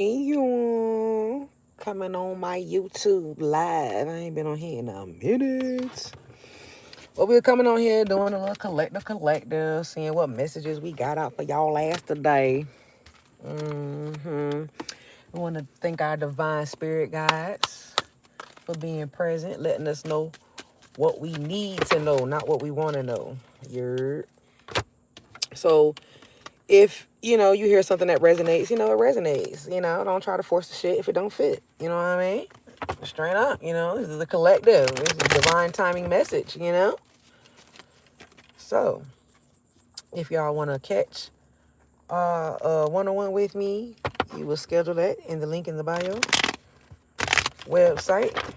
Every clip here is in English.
You coming on my YouTube live. I ain't been on here in a minute. But we're coming on here doing a little collective, seeing what messages we got out for y'all last today. We want to thank our divine spirit guides for being present, letting us know what we need to know, not what we want to know. You're so if you hear something that resonates, it resonates. Don't try to force the shit if it don't fit. You know what I mean? Straight up, this is a collective. This is a divine timing message. So if y'all want to catch one-on-one with me, you will schedule that in the link in the bio website.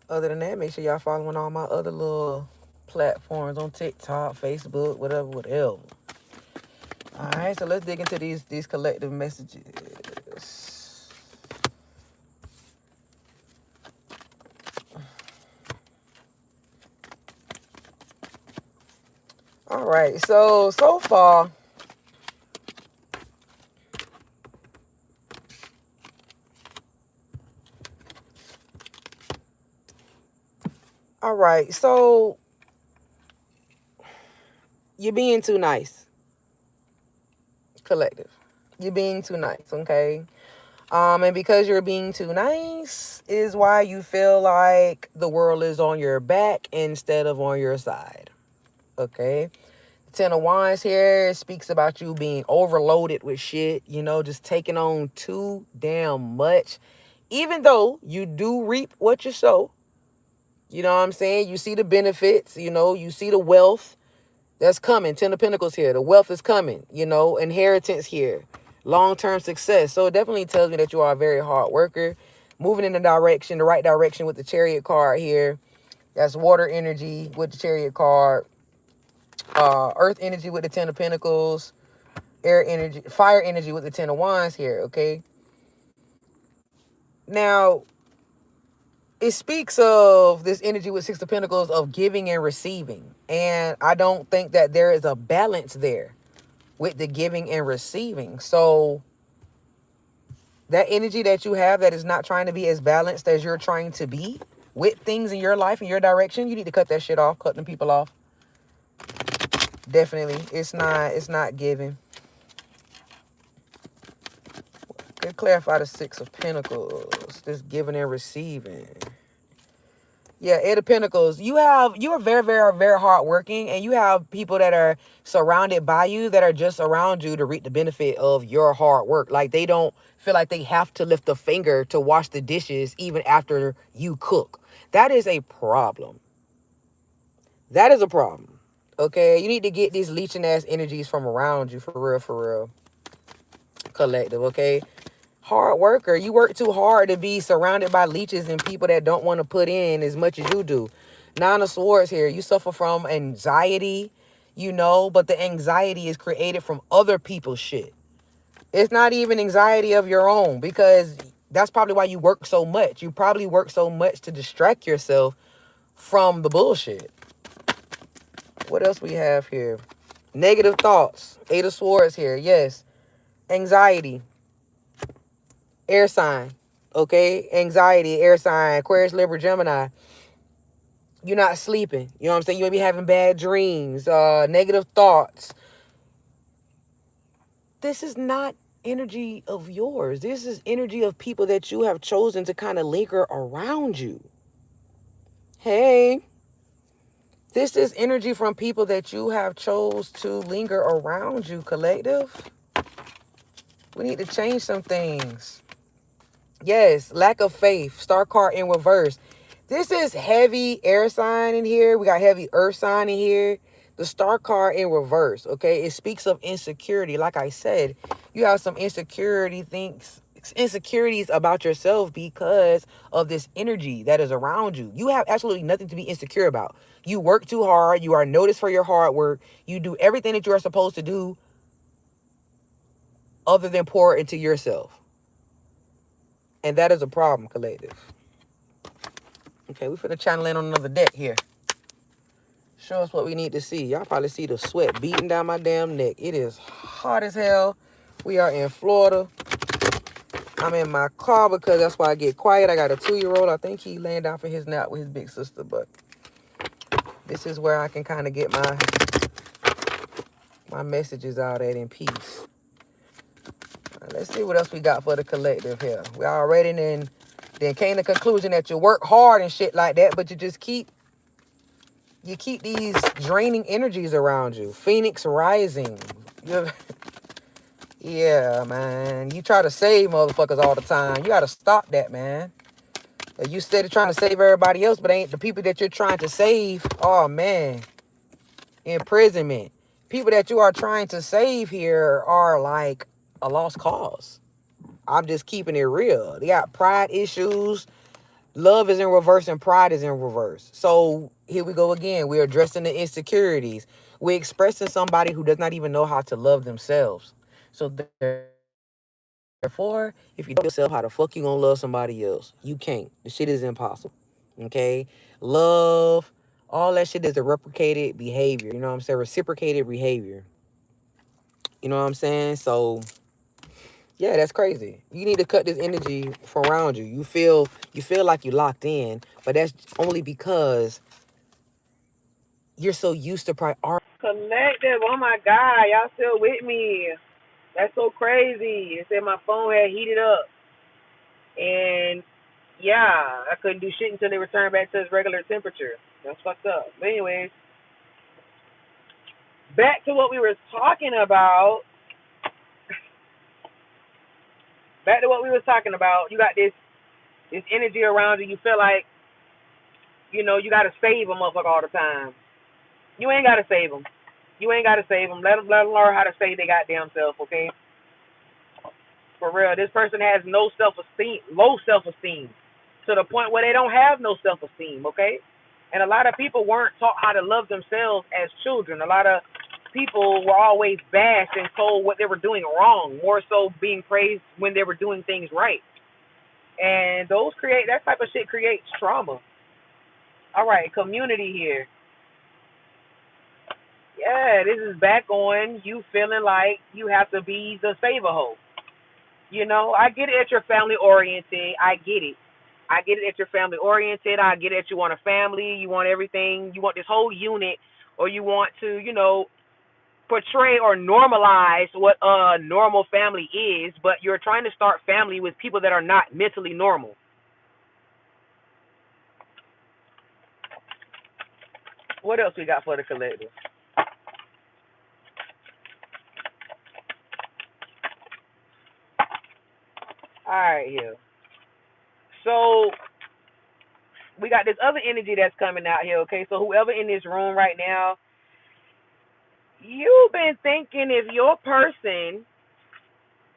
Other than that, make sure y'all following all my other little platforms on TikTok, Facebook, whatever. All right, so let's dig into these collective messages. All right, so far, all right, so you're being too nice, collective. You're being too nice, okay? And because you're being too nice is why you feel like the world is on your back instead of on your side, okay? Ten of Wands here speaks about you being overloaded with shit, just taking on too damn much. Even though you do reap what you sow, you know what I'm saying? You see the benefits, you see the wealth that's coming. Ten of Pentacles here. The wealth is coming, inheritance here. Long-term success. So it definitely tells me that you are a very hard worker. Moving in the right direction with the Chariot card here. That's water energy with the Chariot card. Earth energy with the Ten of Pentacles. Air energy, fire energy with the Ten of Wands here, okay? Now, it speaks of this energy with Six of Pentacles of giving and receiving. And I don't think that there is a balance there with the giving and receiving. So that energy that you have that is not trying to be as balanced as you're trying to be with things in your life, in your direction, you need to cut that shit off, cut them people off. Definitely. It's not giving. Could clarify the Six of Pentacles. This giving and receiving. Yeah, Eight of Pentacles. You are very, very, very hardworking, and you have people that are surrounded by you that are just around you to reap the benefit of your hard work. Like, they don't feel like they have to lift a finger to wash the dishes even after you cook. That is a problem. That is a problem. Okay, you need to get these leeching ass energies from around you, for real. Collective, okay? Hard worker. You work too hard to be surrounded by leeches and people that don't want to put in as much as you do. Nine of Swords here. You suffer from anxiety, but the anxiety is created from other people's shit. It's not even anxiety of your own, because that's probably why you work so much. You probably work so much to distract yourself from the bullshit. What else we have here? Negative thoughts. Eight of Swords here. Yes. Anxiety. Air sign. Okay? Anxiety, air sign, Aquarius, Libra, Gemini. You're not sleeping. You know what I'm saying? You may be having bad dreams, negative thoughts. This is not energy of yours. This is energy of people that you have chosen to kind of linger around you. Hey. This is energy from people that you have chose to linger around you, collective. We need to change some things. Yes, lack of faith. Star card in reverse. This is heavy air sign in here. We got heavy earth sign in here. The star card in reverse, okay? It speaks of insecurity. Like I said, you have some insecurities about yourself because of this energy that is around you. You have absolutely nothing to be insecure about. You work too hard. You are noticed for your hard work. You do everything that you are supposed to do other than pour into yourself. And that is a problem, collective. Okay, we're finna channel in on another deck here. Show us what we need to see. Y'all probably see the sweat beating down my damn neck. It is hot as hell. We are in Florida. I'm in my car because that's why I get quiet. I got a 2-year-old. I think he laying down for his nap with his big sister, but this is where I can kind of get my messages out at in peace. Let's see what else we got for the collective here. We already then came to the conclusion that you work hard and shit like that, but you just keep these draining energies around you. Phoenix rising. Yeah, man. You try to save motherfuckers all the time. You gotta stop that, man. You steady trying to save everybody else, but ain't the people that you're trying to save. Oh man, imprisonment. People that you are trying to save here are like a lost cause. I'm just keeping it real. They got pride issues. Love is in reverse and pride is in reverse. So here we go again. We're addressing the insecurities. We're expressing somebody who does not even know how to love themselves. So therefore, if you don't love yourself, how the fuck you gonna love somebody else? You can't. The shit is impossible. Okay? Love, all that shit is a replicated behavior. You know what I'm saying? Reciprocated behavior. You know what I'm saying? So yeah, that's crazy. You need to cut this energy from around you. You feel like you locked in, but that's only because you're so used to priority. Collective, oh my God, y'all still with me. That's so crazy. It said my phone had heated up. And yeah, I couldn't do shit until they returned back to its regular temperature. That's fucked up. But anyways, back to what we were talking about. You got this energy around you. You feel like, you got to save a motherfucker all the time. You ain't got to save them. Let them learn how to save their goddamn self, okay? For real. This person has no self-esteem, low self-esteem, to the point where they don't have no self-esteem, okay? And a lot of people weren't taught how to love themselves as children. A lot of people were always bashed and told what they were doing wrong, more so being praised when they were doing things right. And that type of shit creates trauma. All right, community here. Yeah, this is back on you feeling like you have to be the saver hoe. I get it that you're family oriented. I get it. I get it that you're family oriented. I get it that you want a family. You want everything. You want this whole unit, or you want to, portray or normalize what a normal family is, but you're trying to start family with people that are not mentally normal. What else we got for the collective? All right, here. So we got this other energy that's coming out here, okay? So whoever in this room right now, you've been thinking if your person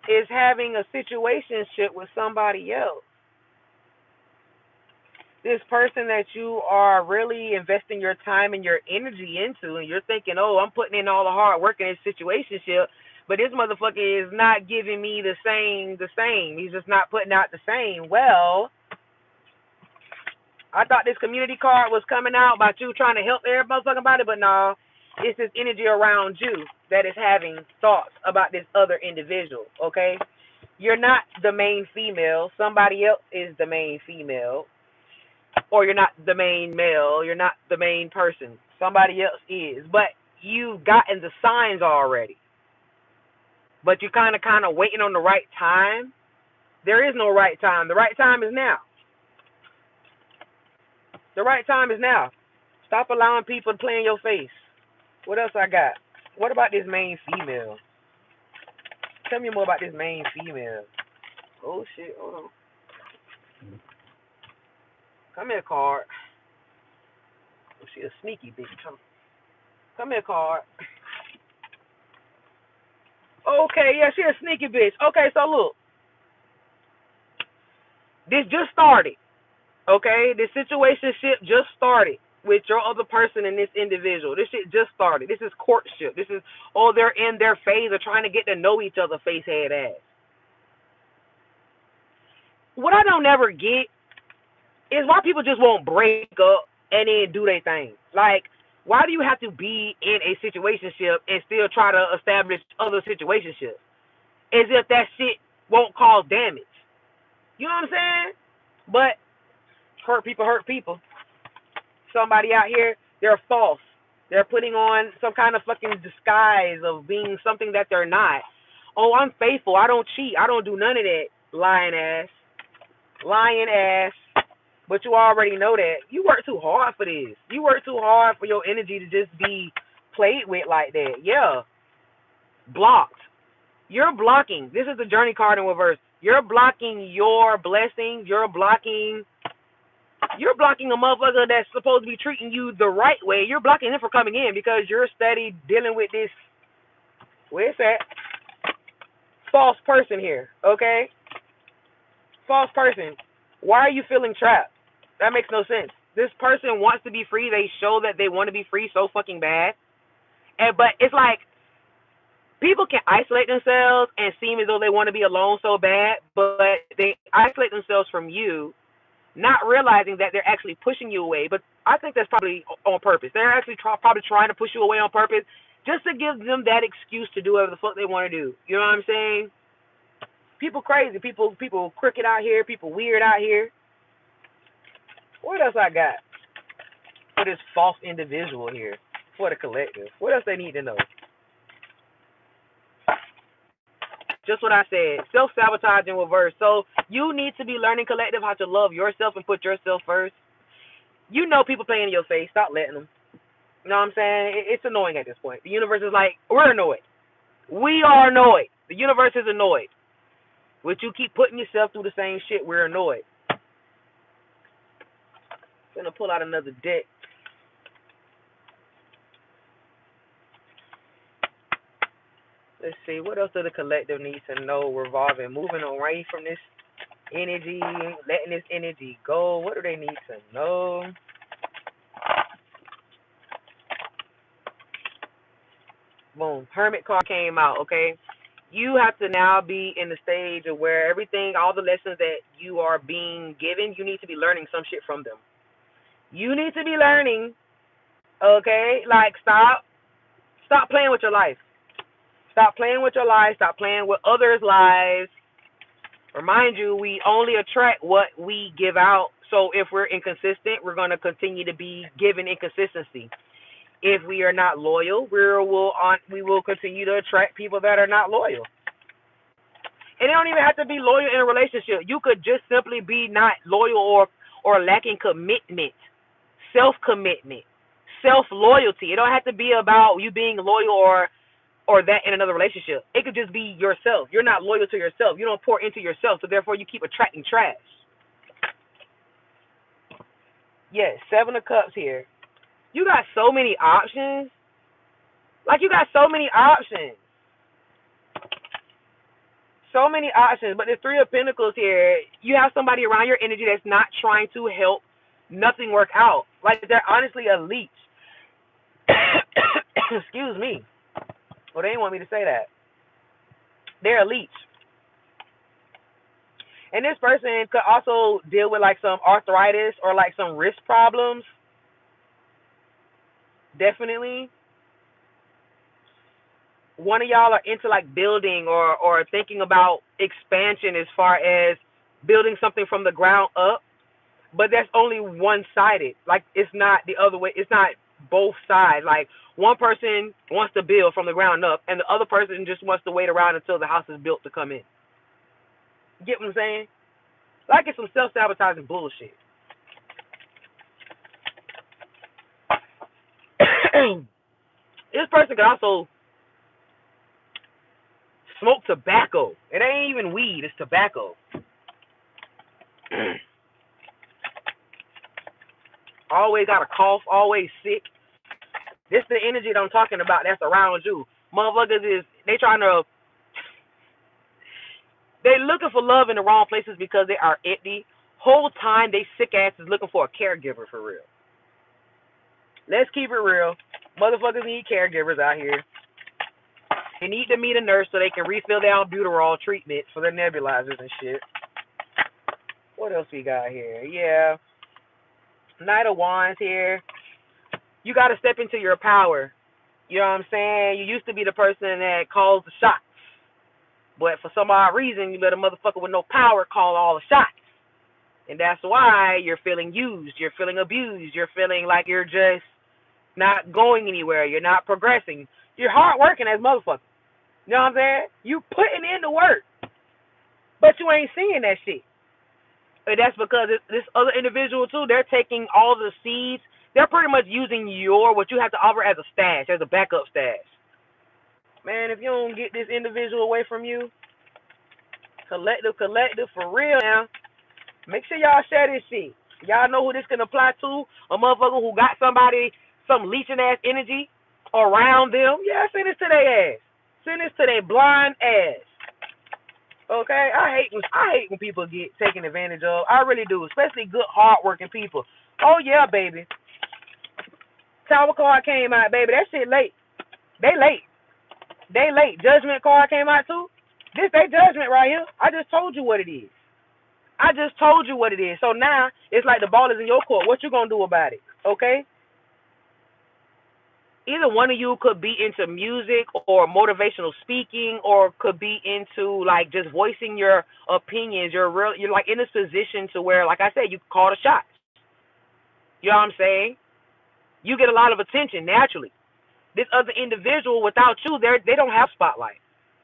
is having a situationship with somebody else, this person that you are really investing your time and your energy into, and you're thinking, oh, I'm putting in all the hard work in this situationship, but this motherfucker is not giving me the same. He's just not putting out the same. Well, I thought this community card was coming out about you trying to help every motherfucking body, but no, it's this energy around you that is having thoughts about this other individual, okay? You're not the main female. Somebody else is the main female. Or you're not the main male. You're not the main person. Somebody else is. But you've gotten the signs already. But you're kind of waiting on the right time. There is no right time. The right time is now. The right time is now. Stop allowing people to play in your face. What else I got? What about this main female? Tell me more about this main female. Oh, shit. Hold on. Come here, card. Oh, she a sneaky bitch. Come here, card. Okay, yeah, she a sneaky bitch. Okay, so look. This just started. Okay? This situationship just started with your other person and this individual. This shit just started. This is courtship. This is, they're in their phase of trying to get to know each other, face, head, ass. What I don't ever get is why people just won't break up and then do their thing. Like, why do you have to be in a situationship and still try to establish other situationships? as if that shit won't cause damage. You know what I'm saying? But hurt people hurt people. Somebody out here, they're false. They're putting on some kind of fucking disguise of being something that they're not. Oh, I'm faithful. I don't cheat. I don't do none of that. Lying ass. Lying ass. But you already know that. You work too hard for this. You work too hard for your energy to just be played with like that. Yeah. Blocked. You're blocking. This is the journey card in reverse. You're blocking your blessings. You're blocking a motherfucker that's supposed to be treating you the right way. You're blocking him from coming in because you're steady dealing with this, where's that, false person here, okay? False person. Why are you feeling trapped? That makes no sense. This person wants to be free. They show that they want to be free so fucking bad. But it's like people can isolate themselves and seem as though they want to be alone so bad, but they isolate themselves from you, not realizing that they're actually pushing you away. But I think that's probably on purpose. They're actually probably trying to push you away on purpose just to give them that excuse to do whatever the fuck they want to do. You know what I'm saying? People crazy. People crooked out here. People weird out here. What else I got for this false individual here, for the collective? What else they need to know? Just what I said. Self-sabotage in reverse. So you need to be learning, collective, how to love yourself and put yourself first. You know people playing in your face. Stop letting them. You know what I'm saying? It's annoying at this point. The universe is like, we're annoyed. We are annoyed. The universe is annoyed. But you keep putting yourself through the same shit, we're annoyed. I'm going to pull out another deck. Let's see, what else does the collective need to know revolving, moving away from this energy, letting this energy go? What do they need to know? Boom, Hermit card came out, okay? You have to now be in the stage of where everything, all the lessons that you are being given, you need to be learning some shit from them. You need to be learning, okay? Like, stop playing with your life. Stop playing with your life. Stop playing with others' lives. Remind you, we only attract what we give out. So if we're inconsistent, we're going to continue to be given inconsistency. If we are not loyal, we will continue to attract people that are not loyal. And they don't even have to be loyal in a relationship. You could just simply be not loyal or lacking commitment, self-commitment, self-loyalty. It don't have to be about you being loyal or that in another relationship. It could just be yourself. You're not loyal to yourself. You don't pour into yourself, so therefore you keep attracting trash. Yes, 7 of Cups here. You got so many options. Like, you got so many options. So many options. But the 3 of Pentacles here, you have somebody around your energy that's not trying to help nothing work out. Like, they're honestly a leech. Excuse me. Well, they didn't want me to say that. They're a leech. And this person could also deal with, like, some arthritis or, like, some wrist problems. Definitely. One of y'all are into, like, building or thinking about expansion as far as building something from the ground up. But that's only one-sided. Like, it's not the other way. It's not both sides. Like, one person wants to build from the ground up, and the other person just wants to wait around until the house is built to come in. Get what I'm saying? Like, it's some self-sabotaging bullshit. This person could also smoke tobacco. It ain't even weed, it's tobacco. Always got a cough, always sick. This the energy that I'm talking about that's around you. Motherfuckers they looking for love in the wrong places because they are empty. Whole time they sick ass is looking for a caregiver for real. Let's keep it real. Motherfuckers need caregivers out here. They need to meet a nurse so they can refill their albuterol treatment for their nebulizers and shit. What else we got here? Yeah. Knight of Wands here. You got to step into your power. You know what I'm saying? You used to be the person that calls the shots. But for some odd reason, you let a motherfucker with no power call all the shots. And that's why you're feeling used. You're feeling abused. You're feeling like you're just not going anywhere. You're not progressing. You're hard working as motherfucker. You know what I'm saying? You putting in the work, but you ain't seeing that shit. And that's because this other individual too, they're taking all the seeds. They're pretty much using what you have to offer as a stash, as a backup stash. Man, if you don't get this individual away from you, collective, for real now, make sure y'all share this shit. Y'all know who this can apply to? A motherfucker who got somebody, some leeching ass energy around them. Yeah, send this to their ass. Send this to their blind ass. Okay? I hate when people get taken advantage of. I really do, especially good, hard-working people. Oh, yeah, baby. Tower card came out, baby. That shit late. They late. Judgment card came out, too. This they judgment right here. I just told you what it is. So now, it's like the ball is in your court. What you gonna do about it? Okay? Either one of you could be into music or motivational speaking, or could be into like just voicing your opinions. You're like in this position to where, like I said, you call the shots. You know what I'm saying? You get a lot of attention naturally. This other individual, without you, they don't have spotlight.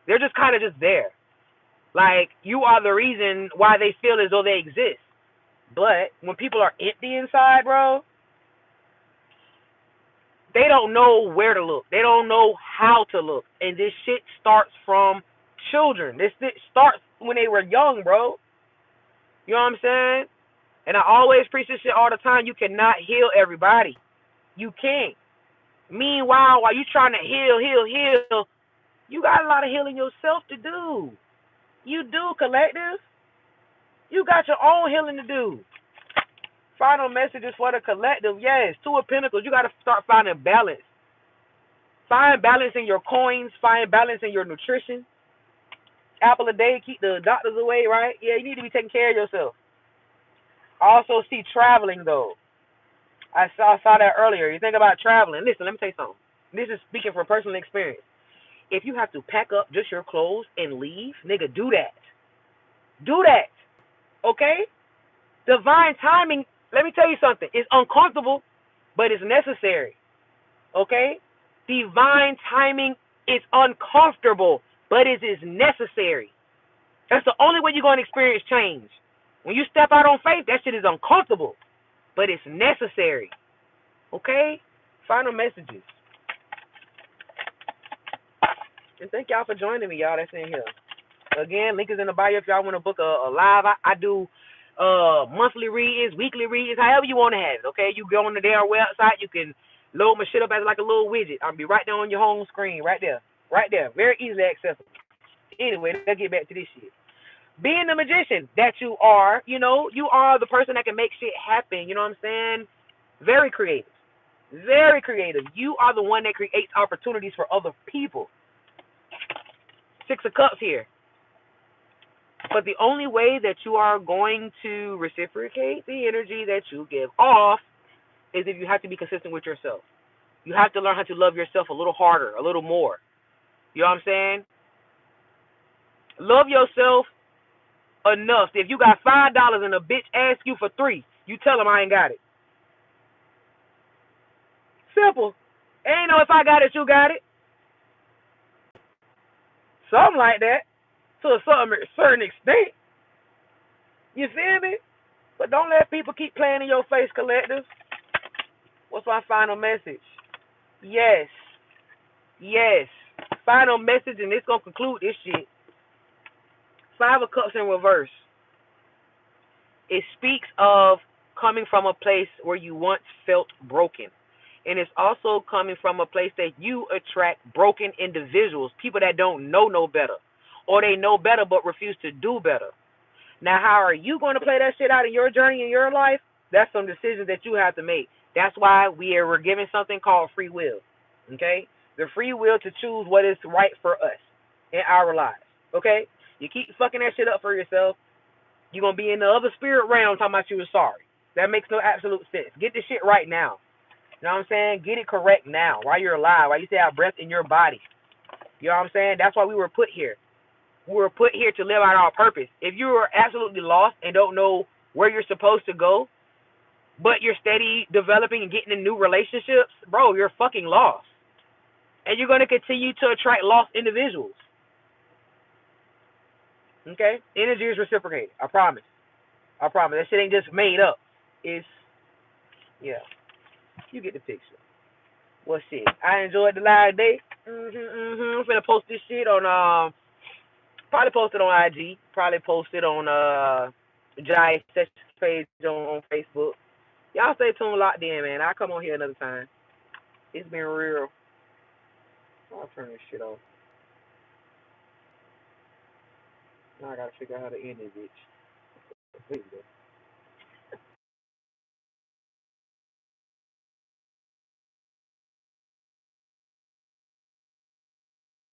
They're just kind of just there. Like, you are the reason why they feel as though they exist. But when people are empty inside, bro, they don't know where to look. They don't know how to look. And this shit starts from children. This shit starts when they were young, bro. You know what I'm saying? And I always preach this shit all the time. You cannot heal everybody. You can't. Meanwhile, while you trying to heal, you got a lot of healing yourself to do. You do, collective. You got your own healing to do. Final messages for the collective. Yes, Two of Pentacles. You got to start finding balance. Find balance in your coins. Find balance in your nutrition. Apple a day, keep the doctors away, right? Yeah, you need to be taking care of yourself. I also see traveling, though. I saw that earlier. You think about traveling. Listen, let me tell you something. This is speaking from personal experience. If you have to pack up just your clothes and leave, nigga, do that. Do that. Okay? Divine timing, let me tell you something. It's uncomfortable, but it's necessary. Okay? Divine timing is uncomfortable, but it is necessary. That's the only way you're going to experience change. When you step out on faith, that shit is uncomfortable, but it's necessary. Okay? Final messages. And thank y'all for joining me, y'all that's in here. Again, link is in the bio if y'all want to book a live. I do monthly readings, weekly readings, however you want to have it, okay? You go on the damn website, you can load my shit up as like a little widget. I'll be right there on your home screen, right there. Right there. Very easily accessible. Anyway, let's get back to this shit. Being the magician that you are, you know, you are the person that can make shit happen, you know what I'm saying? Very creative. Very creative. You are the one that creates opportunities for other people. Six of Cups here. But the only way that you are going to reciprocate the energy that you give off is if you have to be consistent with yourself. You have to learn how to love yourself a little harder, a little more. You know what I'm saying? Love yourself enough. If you got $5 and a bitch asks you for $3, you tell them I ain't got it. Simple. Ain't no if I got it, you got it. Something like that. To a certain extent. You feel me? But don't let people keep playing in your face, collective. What's my final message? Yes. Yes. Final message, and it's going to conclude this shit. 5 of Cups in reverse. It speaks of coming from a place where you once felt broken. And it's also coming from a place that you attract broken individuals, people that don't know no better. Or they know better but refuse to do better. Now, how are you going to play that shit out in your journey in your life? That's some decisions that you have to make. That's why we're given something called free will. Okay? The free will to choose what is right for us in our lives. Okay? You keep fucking that shit up for yourself, you're going to be in the other spirit realm talking about you were sorry. That makes no absolute sense. Get this shit right now. You know what I'm saying? Get it correct now while you're alive, while you still have breath in your body. You know what I'm saying? That's why we were put here. we're put here to live out our purpose. If you are absolutely lost and don't know where you're supposed to go, but you're steady developing and getting in new relationships, bro, you're fucking lost. And you're going to continue to attract lost individuals. Okay? Energy is reciprocated. I promise. I promise. That shit ain't just made up. It's, yeah. You get the picture. Well, shit. I enjoyed the live day. I'm finna post this shit on, probably post it on IG. Probably post it on, Jai Sessions page on Facebook. Y'all stay tuned, locked in, man. I'll come on here another time. It's been real. I'll turn this shit off. Now I gotta figure out how to end this bitch. There you go.